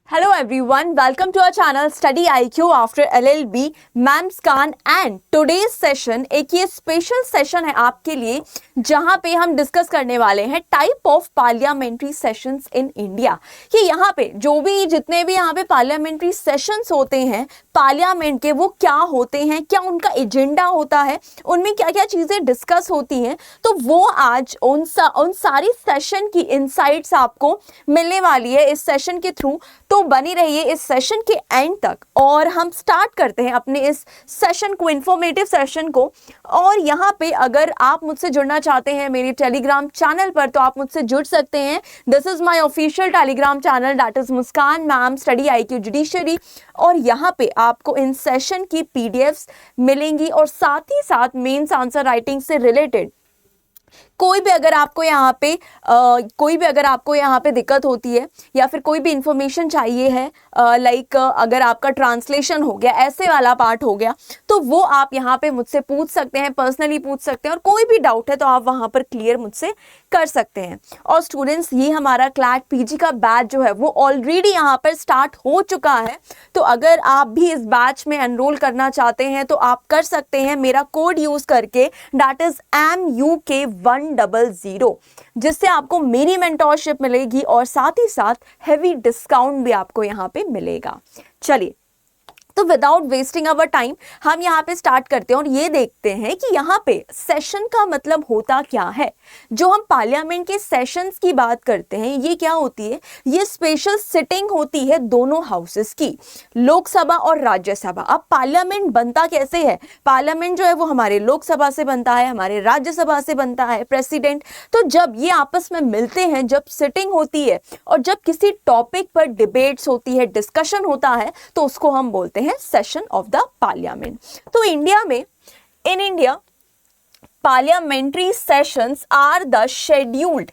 Hello everyone, welcome to our channel Study IQ after LLB, ma'am's कान and today's session एक ये special session है आपके लिए जहां पे हम डिस्कस करने वाले हैं type of parliamentary sessions in India. कि यहाँ पे जो भी जितने भी यहाँ पे पार्लियामेंट्री सेशंस होते हैं पार्लियामेंट के, वो क्या होते हैं, क्या उनका एजेंडा होता है, उनमें क्या क्या चीज़ें डिस्कस होती हैं, तो वो आज उन सारी सेशन की इनसाइट्स आपको मिलने वाली है इस सेशन के थ्रू। तो बनी रहिए इस सेशन के एंड तक और हम स्टार्ट करते हैं अपने इस सेशन को, इंफॉर्मेटिव सेशन को। और यहाँ पे अगर आप मुझसे जुड़ना चाहते हैं मेरे टेलीग्राम चैनल पर तो आप मुझसे जुड़ सकते हैं। This is my official Telegram channel, that is Muskan ma'am study IQ judiciary. और यहाँ पे आपको इन सेशन की PDFs मिलेंगी और साथ ही साथ मेंस आंसर राइटिंग से रिलेटेड कोई भी अगर आपको यहाँ पे दिक्कत होती है या फिर कोई भी इंफॉर्मेशन चाहिए है, लाइक अगर आपका ट्रांसलेशन हो गया, ऐसे वाला पार्ट हो गया, तो वो आप यहाँ पे मुझसे पूछ सकते हैं, पर्सनली पूछ सकते हैं। और कोई भी डाउट है तो आप वहाँ पर क्लियर मुझसे कर सकते हैं। और स्टूडेंट्स, ये हमारा क्लैट PG का बैच जो है वो ऑलरेडी यहाँ पर स्टार्ट हो चुका है। तो अगर आप भी इस बैच में एनरोल करना चाहते हैं तो आप कर सकते हैं मेरा कोड यूज करके, दैट इज MUK100, जिससे आपको मेरी मेंटोरशिप मिलेगी और साथ ही साथ हैवी डिस्काउंट भी आपको यहाँ पे मिलेगा। चलिए, तो विदाउट वेस्टिंग अवर टाइम हम यहाँ पे स्टार्ट करते हैं और ये देखते हैं कि यहाँ पे सेशन का मतलब होता क्या है। जो हम पार्लियामेंट के सेशंस की बात करते हैं, ये क्या होती है, ये स्पेशल सिटिंग होती है दोनों हाउसेस की, लोकसभा और राज्यसभा। अब पार्लियामेंट बनता कैसे है, पार्लियामेंट जो है वो हमारे लोकसभा से बनता है, हमारे राज्यसभा से बनता है प्रेसिडेंट। तो जब ये आपस में मिलते हैं, जब सिटिंग होती है और जब किसी टॉपिक पर डिबेट्स होती है, डिस्कशन होता है, तो उसको हम बोलते हैं सेशन ऑफ द पार्लियामेंट। तो इंडिया में, in India, parliamentary sessions are the scheduled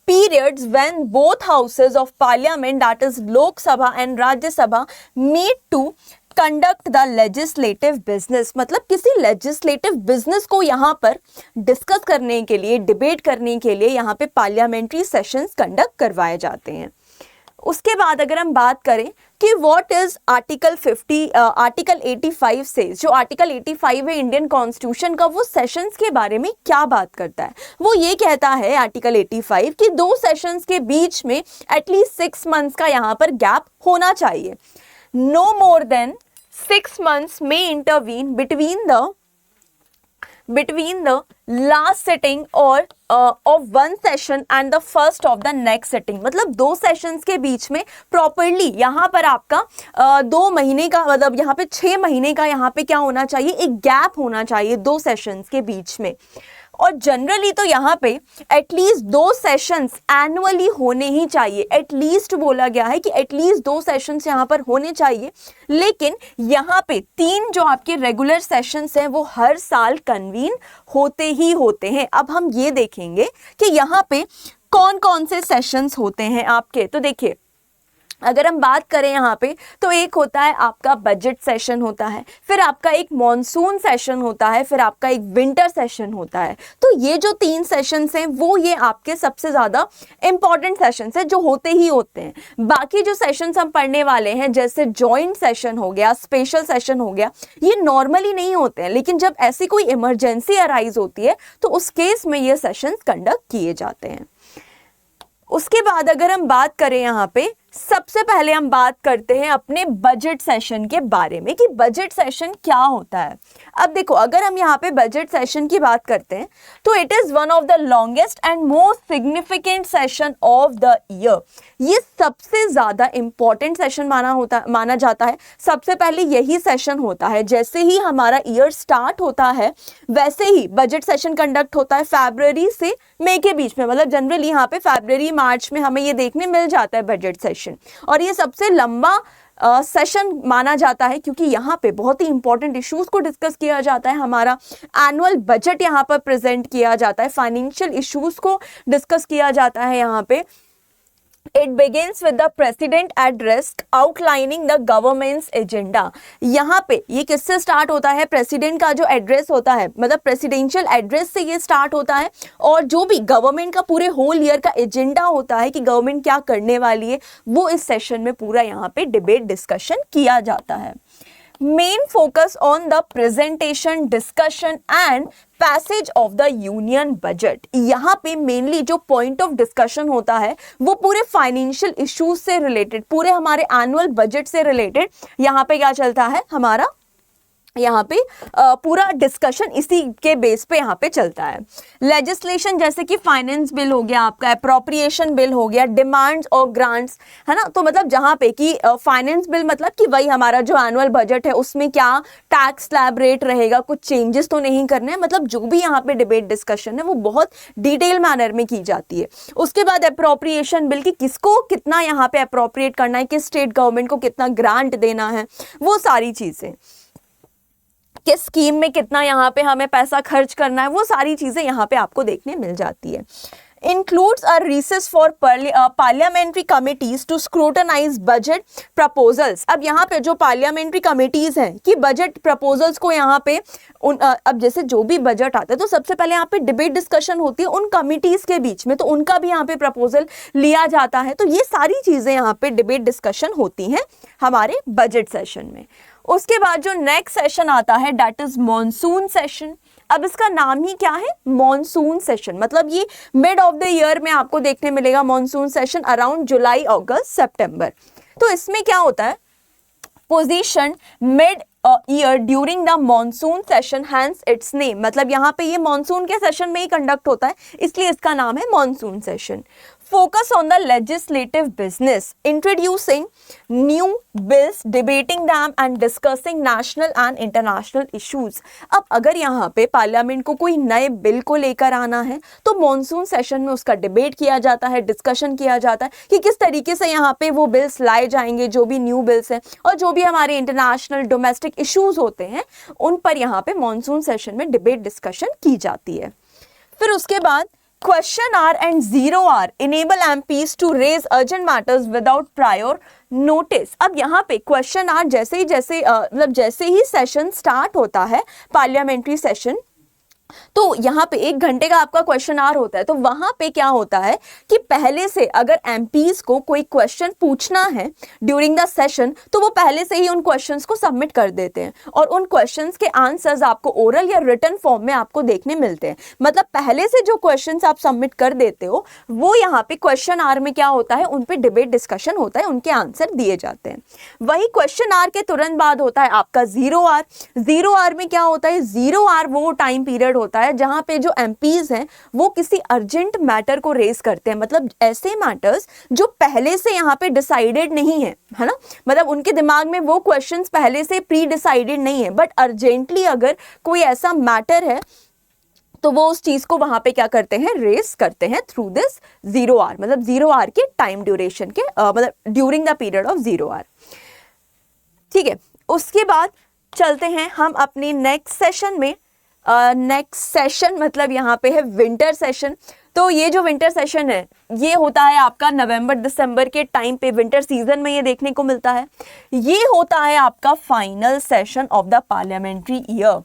periods when both houses of parliament, that is Lok Sabha and Rajya Sabha, meet to conduct the legislative business। मतलब किसी legislative business को यहाँ पर discuss करने के लिए, डिबेट करने के लिए यहाँ पे पार्लियामेंट्री सेशंस कंडक्ट करवाए जाते हैं। उसके बाद अगर हम बात करें कि व्हाट इज आर्टिकल 85 से, जो आर्टिकल 85 है इंडियन कॉन्स्टिट्यूशन का, वो सेशंस के बारे में क्या बात करता है। वो ये कहता है आर्टिकल 85 कि दो सेशंस के बीच में एटलीस्ट 6 मंथ्स का यहाँ पर गैप होना चाहिए। No more than 6 months may intervene between the last sitting or of one session and the first of the next sitting। मतलब दो सेशंस के बीच में प्रॉपरली यहाँ पर आपका 2 महीने का, मतलब यहाँ पे 6 महीने का यहाँ पे क्या होना चाहिए, एक गैप होना चाहिए दो सेशंस के बीच में। और जनरली तो यहाँ पे एटलीस्ट 2 सेशंस एनुअली होने ही चाहिए, एटलीस्ट बोला गया है कि एटलीस्ट 2 सेशंस यहाँ पर होने चाहिए। लेकिन यहाँ पे 3 जो आपके रेगुलर सेशंस हैं वो हर साल कन्वीन होते ही होते हैं। अब हम ये देखेंगे कि यहाँ पे कौन कौन से सेशंस होते हैं आपके। तो देखिए, अगर हम बात करें यहाँ पे तो एक होता है आपका बजट सेशन होता है, फिर आपका एक मॉनसून सेशन होता है, फिर आपका एक विंटर सेशन होता है। तो ये जो 3 सेशंस हैं वो ये आपके सबसे ज़्यादा इंपॉर्टेंट सेशंस हैं जो होते ही होते हैं। बाकी जो सेशंस हम पढ़ने वाले हैं, जैसे जॉइंट सेशन हो गया, स्पेशल सेशन हो गया, ये नॉर्मली नहीं होते हैं, लेकिन जब ऐसी कोई इमरजेंसी अराइज होती है तो उस केस में ये सेशंस कंडक्ट किए जाते हैं। उसके बाद अगर हम बात करें यहाँ पे, सबसे पहले हम बात करते हैं अपने बजट सेशन के बारे में कि बजट सेशन क्या होता है। अब देखो, अगर हम यहाँ पे बजट सेशन की बात करते हैं तो it is one of the longest and most significant session of the year. ये सबसे ज्यादा इंपॉर्टेंट सेशन माना जाता है। सबसे पहले यही सेशन होता है, जैसे ही हमारा ईयर स्टार्ट होता है वैसे ही बजट सेशन कंडक्ट होता है फरवरी से मई के बीच में। मतलब जनरली यहाँ पे फरवरी मार्च में हमें ये देखने मिल जाता है बजट सेशन, और ये सबसे लंबा सेशन माना जाता है क्योंकि यहाँ पे बहुत ही इंपॉर्टेंट इश्यूज को डिस्कस किया जाता है। हमारा एनुअल बजट यहाँ पर प्रेजेंट किया जाता है, फाइनेंशियल इश्यूज को डिस्कस किया जाता है यहाँ पे। It begins with the president address outlining the government's agenda। यहाँ पे ये किससे स्टार्ट होता है? प्रेसिडेंट का जो एड्रेस होता है, मतलब प्रेसिडेंशियल एड्रेस से ये स्टार्ट होता है, और जो भी गवर्नमेंट का पूरे होल ईयर का एजेंडा होता है कि गवर्नमेंट क्या करने वाली है, वो इस सेशन में पूरा यहाँ पे डिबेट डिस्कशन किया जाता है। Main focus on the presentation, discussion and passage of the union budget. यहाँ पे मेनली जो पॉइंट ऑफ डिस्कशन होता है वो पूरे फाइनेंशियल इश्यूज से रिलेटेड, पूरे हमारे एनुअल बजट से रिलेटेड यहाँ पे क्या चलता है हमारा, यहाँ पे पूरा डिस्कशन इसी के बेस पे यहाँ पे चलता है। लेजिस्लेशन जैसे कि फाइनेंस बिल हो गया आपका, अप्रोप्रिएशन बिल हो गया, डिमांड्स और ग्रांट्स, है ना। तो मतलब जहाँ पे कि फाइनेंस बिल मतलब कि वही हमारा जो एनुअल बजट है उसमें क्या टैक्स स्लैब रेट रहेगा, कुछ चेंजेस तो नहीं करने हैं, मतलब जो भी यहाँ पे डिबेट डिस्कशन है वो बहुत डिटेल मैनर में की जाती है। उसके बाद अप्रोप्रिएशन बिल की किसको कितना यहाँ पे अप्रोप्रिएट करना है, किस स्टेट गवर्नमेंट को कितना ग्रांट देना है, वो सारी चीजें, किस स्कीम में कितना यहाँ पे हमें पैसा खर्च करना है, वो सारी चीजें यहाँ पे आपको देखने मिल जाती है। Includes a recess for parliamentary committees to scrutinize budget proposals। अब यहाँ पे जो पार्लियामेंट्री कमिटीज हैं कि बजट प्रपोजल्स को यहाँ पे अब जैसे जो भी बजट आता है तो सबसे पहले यहाँ पे डिबेट डिस्कशन होती है उन कमिटीज के बीच में, तो उनका भी यहाँ पे प्रपोजल लिया जाता है। तो ये सारी चीजें यहाँ पे डिबेट डिस्कशन होती हैं हमारे बजट सेशन में। उसके बाद जो नेक्स्ट सेशन आता है दैट इज मॉनसून सेशन। अब इसका नाम ही क्या है, मॉनसून सेशन, मतलब ये मिड ऑफ द ईयर में आपको देखने मिलेगा मॉनसून सेशन, अराउंड जुलाई, अगस्त, सितंबर। तो इसमें क्या होता है, position mid year during the monsoon session, hence its name, मतलब यहाँ पे ये मॉनसून के सेशन में ही कंडक्ट होता है इसलिए इसका नाम है monsoon session. Focus on the legislative business, introducing new bills, debating them and discussing national and international issues। अब अगर यहाँ पे पार्लियामेंट को कोई नए बिल को लेकर आना है तो मॉनसून सेशन में उसका डिबेट किया जाता है, डिस्कशन किया जाता है कि किस तरीके से यहाँ पे वो बिल्स लाए जाएंगे, जो भी न्यू बिल्स हैं और जो भी हमारे इंटरनेशनल डोमेस्टिक इश्यूज होते हैं उन पर यहाँ पे मॉनसून सेशन में डिबेट डिस्कशन की जाती है। फिर उसके बाद Question hour and 0 hour enable MPs to raise urgent matters without prior notice। अब यहाँ पे क्वेश्चन आवर जैसे ही सेशन स्टार्ट होता है पार्लियामेंट्री सेशन, तो यहाँ पे 1 घंटे का आपका क्वेश्चन आवर होता है। तो वहां पे क्या होता है कि पहले से अगर एमपीज को कोई क्वेश्चन पूछना है ड्यूरिंग द सेशन तो वो पहले से ही उन क्वेश्चंस को सबमिट कर देते हैं और उन क्वेश्चंस के आंसर्स आपको ओरल या रिटन फॉर्म में आपको देखने मिलते हैं। मतलब पहले से जो क्वेश्चंस आप सबमिट कर देते हो वो यहाँ पे क्वेश्चन आवर में क्या होता है, उन पे डिबेट डिस्कशन होता है, उनके आंसर दिए जाते हैं। वही क्वेश्चन आवर के तुरंत बाद होता है आपका 0 आवर। 0 आवर में क्या होता है, 0 आवर वो टाइम पीरियड होता है जहां पे जो एमपीज हैं वो किसी अर्जेंट मैटर को रेज करते हैं, मतलब ऐसे मैटर्स जो पहले से यहाँ पे डिसाइडेड नहीं है, है ना, मतलब उनके दिमाग में वो क्वेश्चंस पहले से प्री डिसाइडेड नहीं है, बट अर्जेंटली अगर कोई ऐसा मैटर है तो वो उस चीज को वहां पे क्या करते हैं, रेस करते हैं थ्रू दिस 0 आवर, मतलब 0 आवर के टाइम ड्यूरेशन के मतलब during the period of 0 hour. ठीक है, उसके बाद चलते हैं हम अपनी नेक्स्ट सेशन में। नेक्स्ट सेशन मतलब यहाँ पे है विंटर सेशन। तो ये जो विंटर सेशन है ये होता है आपका नवंबर दिसंबर के टाइम पे, विंटर सीजन में ये देखने को मिलता है। ये होता है आपका final session of the parliamentary year.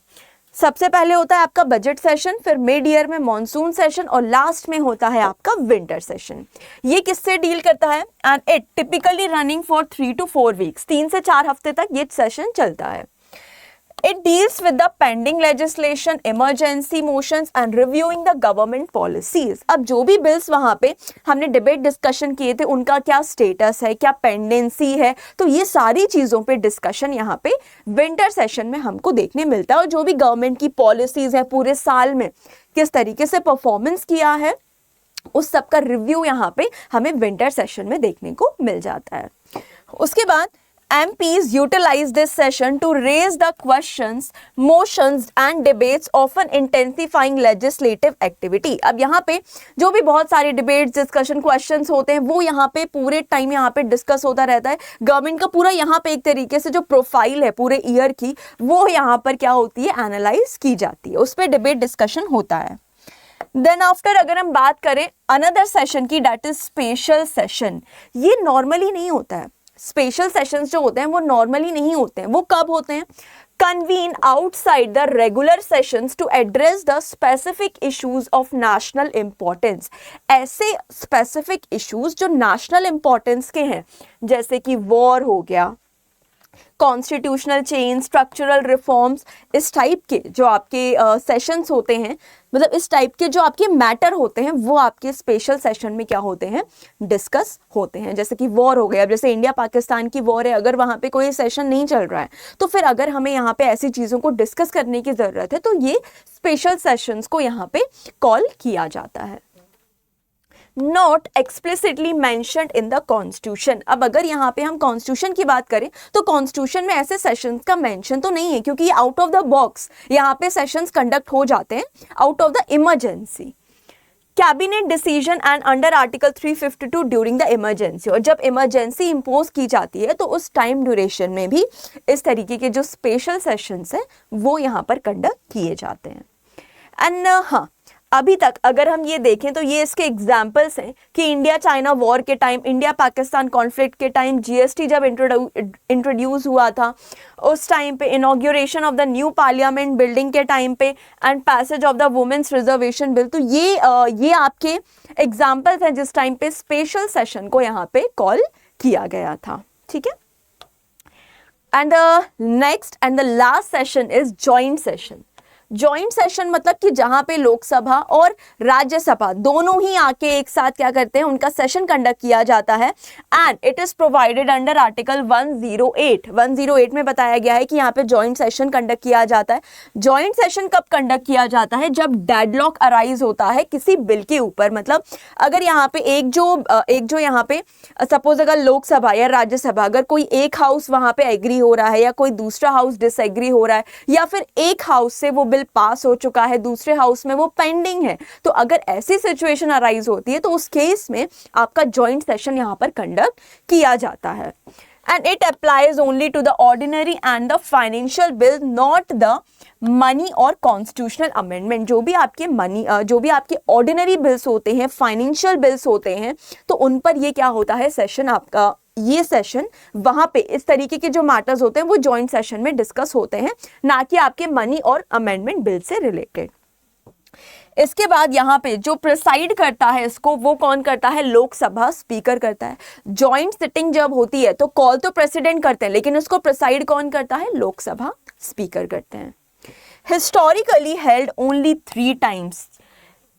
सबसे पहले होता है आपका बजट सेशन, फिर मिड ईयर में मॉनसून सेशन और लास्ट में होता है आपका विंटर सेशन। ये किससे डील करता है, and it typically running for 3 to 4 weeks, 3 से 4 हफ्ते तक ये सेशन चलता है। It deals with the pending legislation, emergency motions and reviewing the government policies। अब जो भी बिल्स वहाँ पे हमने डिबेट डिस्कशन किए थे उनका क्या स्टेटस है, क्या पेंडेंसी है, तो ये सारी चीज़ों पे डिस्कशन यहाँ पे विंटर सेशन में हमको देखने मिलता है। और जो भी गवर्नमेंट की पॉलिसीज़ है पूरे साल में किस तरीके से परफॉर्मेंस किया है उस सब का रिव्यू यहाँ पे हमें विंटर सेशन में देखने को मिल जाता है। उसके बाद MPs utilize this session to raise the questions, motions and debates, often intensifying legislative activity। अब यहाँ पे जो भी बहुत सारे debates, discussion, questions होते हैं वो यहाँ पे पूरे टाइम यहाँ पे डिस्कस होता रहता है। गवर्नमेंट का पूरा यहाँ पे एक तरीके से जो प्रोफाइल है पूरे ईयर की वो यहाँ पर क्या होती है, एनालाइज की जाती है, उस पर डिबेट डिस्कशन होता है। देन आफ्टर अगर हम बात करें अनदर सेशन की, दैट इज स्पेशल सेशन। ये नॉर्मली नहीं होता है, स्पेशल सेशंस जो होते हैं वो नॉर्मली नहीं होते हैं। वो कब होते हैं? convene outside the regular sessions to address the specific issues of national importance। ऐसे specific issues जो national importance के हैं, जैसे कि war हो गया, कॉन्स्टिट्यूशनल चेंज, स्ट्रक्चरल रिफॉर्म्स, इस टाइप के जो आपके सेशंस होते हैं, मतलब इस टाइप के जो आपके मैटर होते हैं वो आपके स्पेशल सेशन में क्या होते हैं? डिस्कस होते हैं। जैसे कि वॉर हो गया, अब जैसे इंडिया पाकिस्तान की वॉर है, अगर वहाँ पे कोई सेशन नहीं चल रहा है तो फिर अगर हमें यहाँ पे ऐसी चीज़ों को डिस्कस करने की ज़रूरत है तो ये स्पेशल सेशंस को यहाँ पे कॉल किया जाता है। Not explicitly mentioned in the constitution. अब अगर यहाँ पे हम कॉन्स्टिट्यूशन की बात करें तो कॉन्स्टिट्यूशन में ऐसे सेशंस का मेंशन तो नहीं है, क्योंकि आउट ऑफ द बॉक्स यहाँ पे सेशंस कंडक्ट हो जाते हैं out of the emergency. Cabinet decision and under article 352 during the emergency. और जब इमरजेंसी इंपोज की जाती है तो उस टाइम ड्यूरेशन में भी इस तरीके के जो स्पेशल सेशंस हैं वो यहाँ पर कंडक्ट किए जाते हैं। एंड हाँ, अभी तक अगर हम ये देखें तो ये इसके एग्जाम्पल्स हैं कि इंडिया चाइना वॉर के टाइम, इंडिया पाकिस्तान कॉन्फ्लिक्ट के टाइम, जीएसटी जब इंट्रोड्यूस हुआ था उस टाइम पे, inauguration of the new parliament building के टाइम पे, and passage of the women's reservation bill. तो ये आपके एग्जाम्पल्स हैं जिस टाइम पे स्पेशल सेशन को यहाँ पे कॉल किया गया था। ठीक है, and next and the last session is joint session. Joint session मतलब कि जहां पे लोकसभा और राज्यसभा दोनों ही आके एक साथ क्या करते हैं, उनका सेशन कंडक्ट किया जाता है। And it is provided under article 108 में बताया गया है कि यहाँ पे जॉइंट सेशन कंडक्ट किया जाता है। जॉइंट सेशन कब कंडक्ट किया जाता है? जब डेडलॉक अराइज होता है किसी बिल के ऊपर। मतलब अगर यहाँ पे एक जो यहाँ पे सपोज अगर लोकसभा या राज्यसभा, अगर कोई एक हाउस वहां पे एग्री हो रहा है या कोई दूसरा हाउस डिसएग्री हो रहा है, या फिर एक हाउस से वो बिल पास हो चुका है, दूसरे हाउस में वो पेंडिंग है, तो अगर ऐसी सिचुएशन अराइज होती है तो उस केस में आपका जॉइंट सेशन यहां पर कंडक्ट किया जाता है। And it applies only to the ordinary and the financial bill, not the money और कॉन्स्टिट्यूशनल अमेंडमेंट। जो भी आपके ऑर्डिनरी बिल्स होते हैं, फाइनेंशियल बिल्स होते हैं, तो उन पर ये क्या होता है, सेशन आपका, ये सेशन वहां पे इस तरीके के जो मैटर्स होते हैं वो जॉइंट सेशन में डिस्कस होते हैं, ना कि आपके मनी और अमेंडमेंट बिल से रिलेटेड। इसके बाद यहाँ पे जो प्रिसाइड करता है इसको, वो कौन करता है? लोकसभा स्पीकर करता है। जॉइंट सिटिंग जब होती है तो कॉल तो प्रेसिडेंट करते हैं, लेकिन उसको प्रिसाइड कौन करता है? लोकसभा स्पीकर करते हैं। Historically held only 3 times.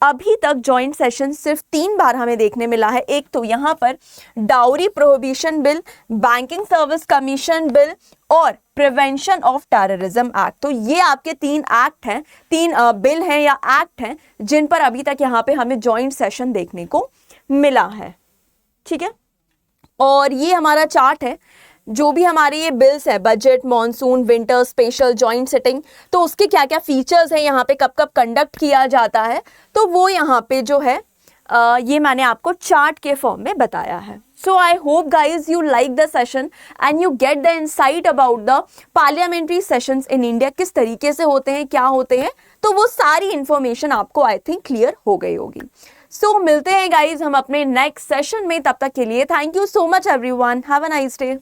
अभी तक जॉइंट सेशन सिर्फ 3 बार हमें देखने मिला है। एक तो यहाँ पर dowry prohibition bill, banking service commission bill और प्रिवेंशन ऑफ टेररिज्म एक्ट। तो ये आपके 3 एक्ट हैं, 3 बिल हैं या एक्ट हैं जिन पर अभी तक यहाँ पे हमें जॉइंट सेशन देखने को मिला है। ठीक है, और ये हमारा चार्ट है, जो भी हमारे ये बिल्स है, budget, monsoon, winter, special, joint sitting, तो उसके क्या क्या फीचर्स हैं, यहाँ पे कब कब कंडक्ट किया जाता है, तो वो यहाँ पे जो है ये मैंने आपको चार्ट के फॉर्म में बताया है। So I hope guys you like the session and you get the insight about the parliamentary sessions in India, किस तरीके से होते हैं, क्या होते हैं, तो वो सारी इंफॉर्मेशन आपको आई थिंक क्लियर हो गई होगी। सो मिलते हैं गाइज हम अपने नेक्स्ट सेशन में, तब तक के लिए thank you so much everyone, have a nice day.